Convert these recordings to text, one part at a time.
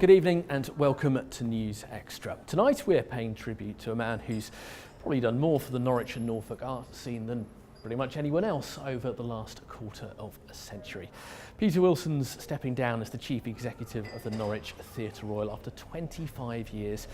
Good evening and welcome to News Extra. Tonight we're paying tribute to a man who's probably done more for the Norwich and Norfolk art scene than pretty much anyone else over the last quarter of a century. Peter Wilson's stepping down as the Chief Executive of the Norwich Theatre Royal after 25 years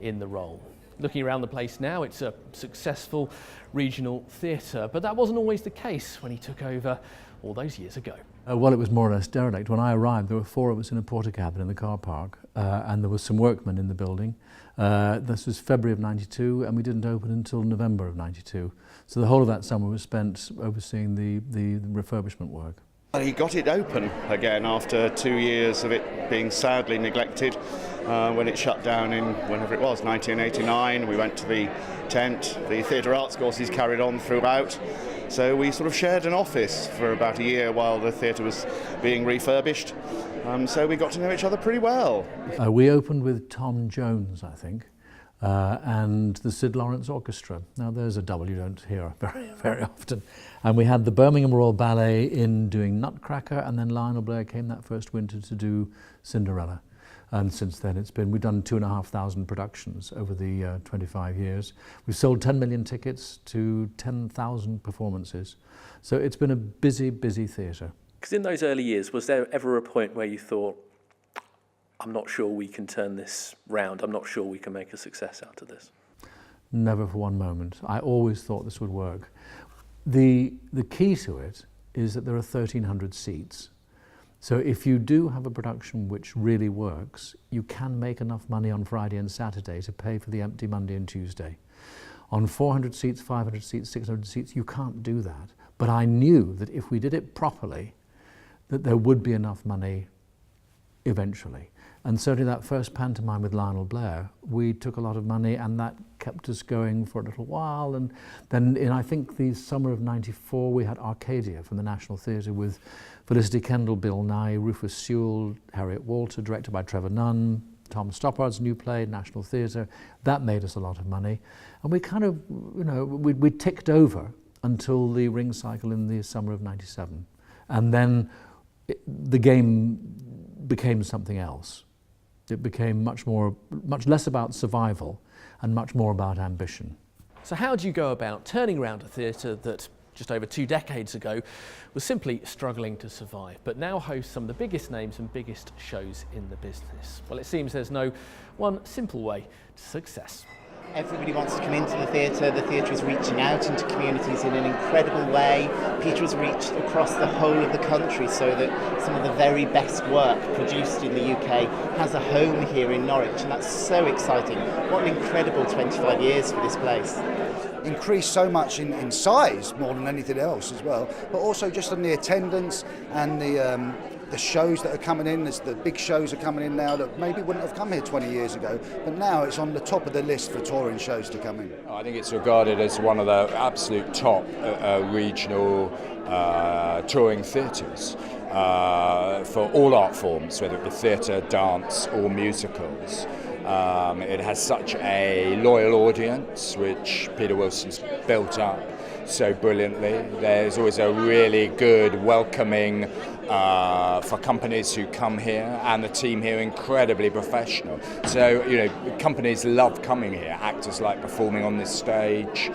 in the role. Looking around the place now, it's a successful regional theatre, but that wasn't always the case when he took over all those years ago. Well, it was more or less derelict. When I arrived, there were 4 of us in a porter cabin in the car park, and there was some workmen in the building. This was February of '92, and we didn't open until November of '92. So the whole of that summer was spent overseeing the refurbishment work. He got it open again after 2 years of it being sadly neglected. When it shut down in whenever it was, 1989, we went to the tent. The theatre arts courses carried on throughout. So we sort of shared an office for about a year while the theatre was being refurbished. So we got to know each other pretty well. We opened with Tom Jones, I think, and the Sid Lawrence Orchestra. Now there's a double you don't hear very often. And we had the Birmingham Royal Ballet in doing Nutcracker, and then Lionel Blair came that first winter to do Cinderella. And since then we've done 2,500 productions over the 25 years. We've sold 10 million tickets to 10,000 performances. So it's been a busy, busy theatre. Because in those early years, was there ever a point where you thought, I'm not sure we can turn this round, I'm not sure we can make a success out of this? Never for one moment. I always thought this would work. The key to it is that there are 1,300 seats. So if you do have a production which really works, you can make enough money on Friday and Saturday to pay for the empty Monday and Tuesday. On 400 seats, 500 seats, 600 seats, you can't do that. But I knew that if we did it properly, that there would be enough money eventually. And certainly that first pantomime with Lionel Blair, we took a lot of money, and that kept us going for a little while. And then in, I think, the summer of '94, we had Arcadia from the National Theatre with Felicity Kendall, Bill Nye, Rufus Sewell, Harriet Walter, directed by Trevor Nunn, Tom Stoppard's new play, National Theatre. That made us a lot of money. And we kind of, we ticked over until the Ring cycle in the summer of '97. And then the game became something else. It became much less about survival and much more about ambition. So how do you go about turning around a theatre that just over 2 decades ago was simply struggling to survive, but now hosts some of the biggest names and biggest shows in the business? Well, it seems there's no one simple way to success. Everybody wants to come into the theatre is reaching out into communities in an incredible way. Peter has reached across the whole of the country so that some of the very best work produced in the UK has a home here in Norwich, and that's so exciting. What an incredible 25 years for this place. Increased so much in size more than anything else as well, but also just on the attendance and the shows that are coming in. The big shows are coming in now that maybe wouldn't have come here 20 years ago, but now it's on the top of the list for touring shows to come in. I think it's regarded as one of the absolute top regional touring theatres for all art forms, whether it be theatre, dance or musicals. It has such a loyal audience, which Peter Wilson's built up so brilliantly. There's always a really good welcoming for companies who come here, and the team here incredibly professional. So, companies love coming here. Actors like performing on this stage.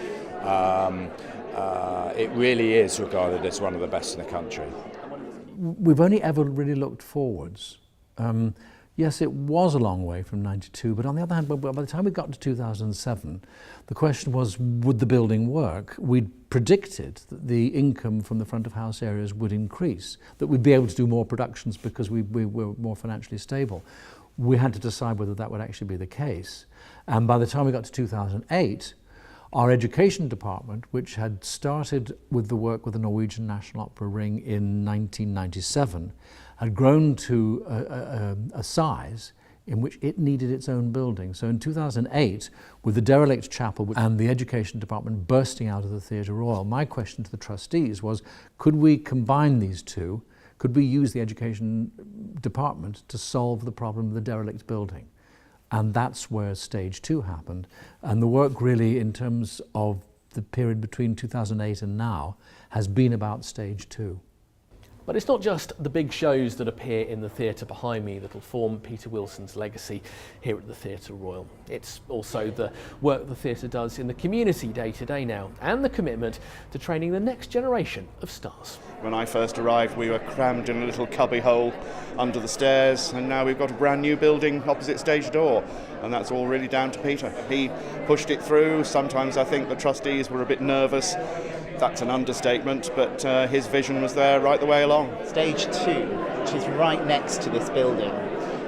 It really is regarded as one of the best in the country. We've only ever really looked forwards. Yes, it was a long way from '92, but on the other hand, by the time we got to 2007, the question was, would the building work? We'd predicted that the income from the front of house areas would increase, that we'd be able to do more productions because we were more financially stable. We had to decide whether that would actually be the case. And by the time we got to 2008, our education department, which had started with the work with the Norwegian National Opera Ring in 1997, had grown to a size in which it needed its own building. So in 2008, with the derelict chapel and the education department bursting out of the Theatre Royal, my question to the trustees was, could we combine these two? Could we use the education department to solve the problem of the derelict building? And that's where stage 2 happened. And the work really, in terms of the period between 2008 and now, has been about stage 2. But it's not just the big shows that appear in the theatre behind me that'll form Peter Wilson's legacy here at the Theatre Royal. It's also the work the theatre does in the community day to day now, and the commitment to training the next generation of stars. When I first arrived, we were crammed in a little cubby hole under the stairs, and now we've got a brand new building opposite stage door, and that's all really down to Peter. He pushed it through. Sometimes I think the trustees were a bit nervous. That's an understatement, but his vision was there right the way along. Stage 2, which is right next to this building,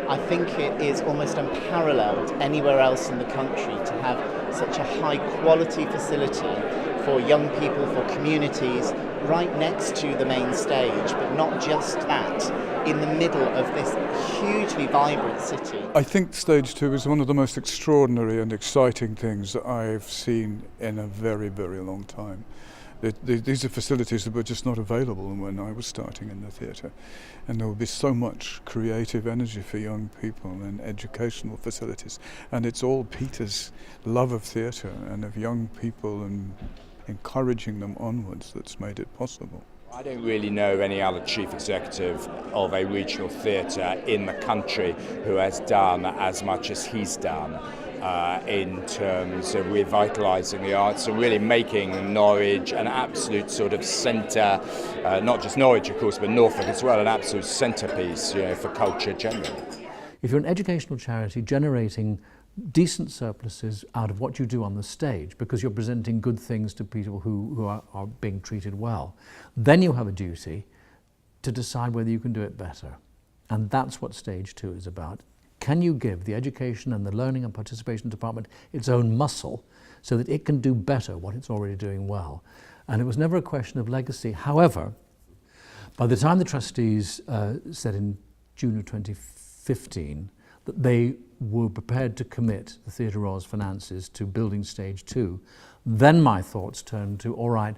I think it is almost unparalleled anywhere else in the country to have such a high quality facility for young people, for communities, right next to the main stage, but not just that, in the middle of this hugely vibrant city. I think Stage 2 is one of the most extraordinary and exciting things that I've seen in a very, very long time. These are facilities that were just not available when I was starting in the theatre, and there will be so much creative energy for young people and educational facilities, and it's all Peter's love of theatre and of young people and encouraging them onwards that's made it possible. I don't really know any other chief executive of a regional theatre in the country who has done as much as he's done in terms of revitalising the arts and really making Norwich an absolute sort of centre, not just Norwich of course, but Norfolk as well, an absolute centrepiece, for culture generally. If you're an educational charity generating decent surpluses out of what you do on the stage because you're presenting good things to people who are being treated well, then you have a duty to decide whether you can do it better. And that's what Stage 2 is about. Can you give the education and the learning and participation department its own muscle so that it can do better what it's already doing well? And it was never a question of legacy. However, by the time the trustees said in June of 2015 that they were prepared to commit the Theatre Royal's finances to building Stage 2, then my thoughts turned to, all right,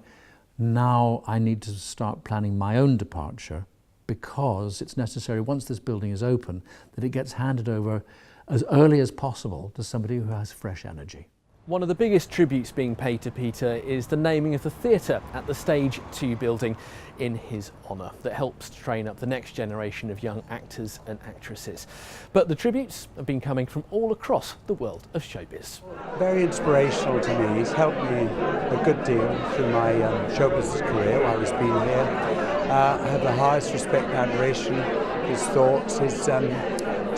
now I need to start planning my own departure, because it's necessary, once this building is open, that it gets handed over as early as possible to somebody who has fresh energy. One of the biggest tributes being paid to Peter is the naming of the theatre at the Stage 2 building in his honour, that helps to train up the next generation of young actors and actresses. But the tributes have been coming from all across the world of showbiz. Very inspirational to me. He's helped me a good deal through my show business career while he's been here. I have the highest respect and admiration for his thoughts, his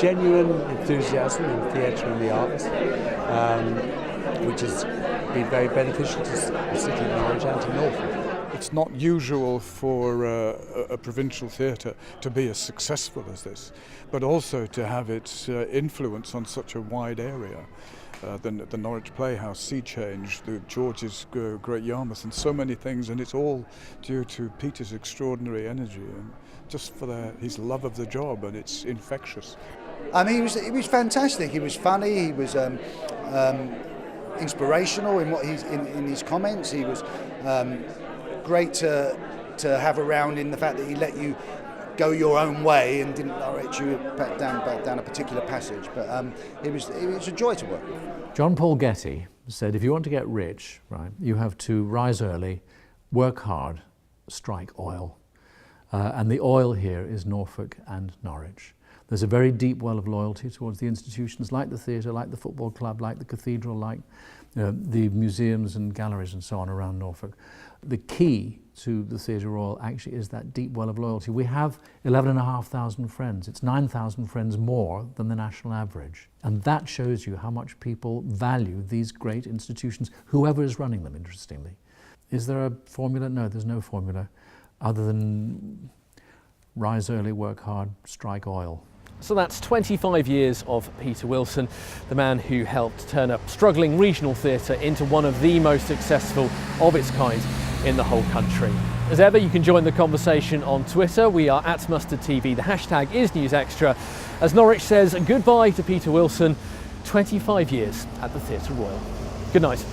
genuine enthusiasm in theatre and the arts, which has been very beneficial to the city of Norwich and to Norfolk. It's not usual for a provincial theatre to be as successful as this, but also to have its influence on such a wide area. The Norwich Playhouse, Sea Change, the George's Great Yarmouth, and so many things, and it's all due to Peter's extraordinary energy and just for his love of the job, and it's infectious. He was fantastic. He was funny. He was inspirational in what in his comments. He was great to have around in the fact that he let you go your own way and didn't direct you back down a particular passage. But it was a joy to work with. John Paul Getty said, if you want to get rich, right, you have to rise early, work hard, strike oil. And the oil here is Norfolk and Norwich. There's a very deep well of loyalty towards the institutions like the theatre, like the football club, like the cathedral, like the museums and galleries and so on around Norfolk. The key to the Theatre Royal actually is that deep well of loyalty. We have 11,500 friends. It's 9,000 friends more than the national average. And that shows you how much people value these great institutions, whoever is running them, interestingly. Is there a formula? No, there's no formula other than rise early, work hard, strike oil. So that's 25 years of Peter Wilson, the man who helped turn a struggling regional theatre into one of the most successful of its kind in the whole country. As ever, you can join the conversation on Twitter. We are at Mustard TV. The hashtag is NewsExtra. As Norwich says goodbye to Peter Wilson, 25 years at the Theatre Royal. Good night.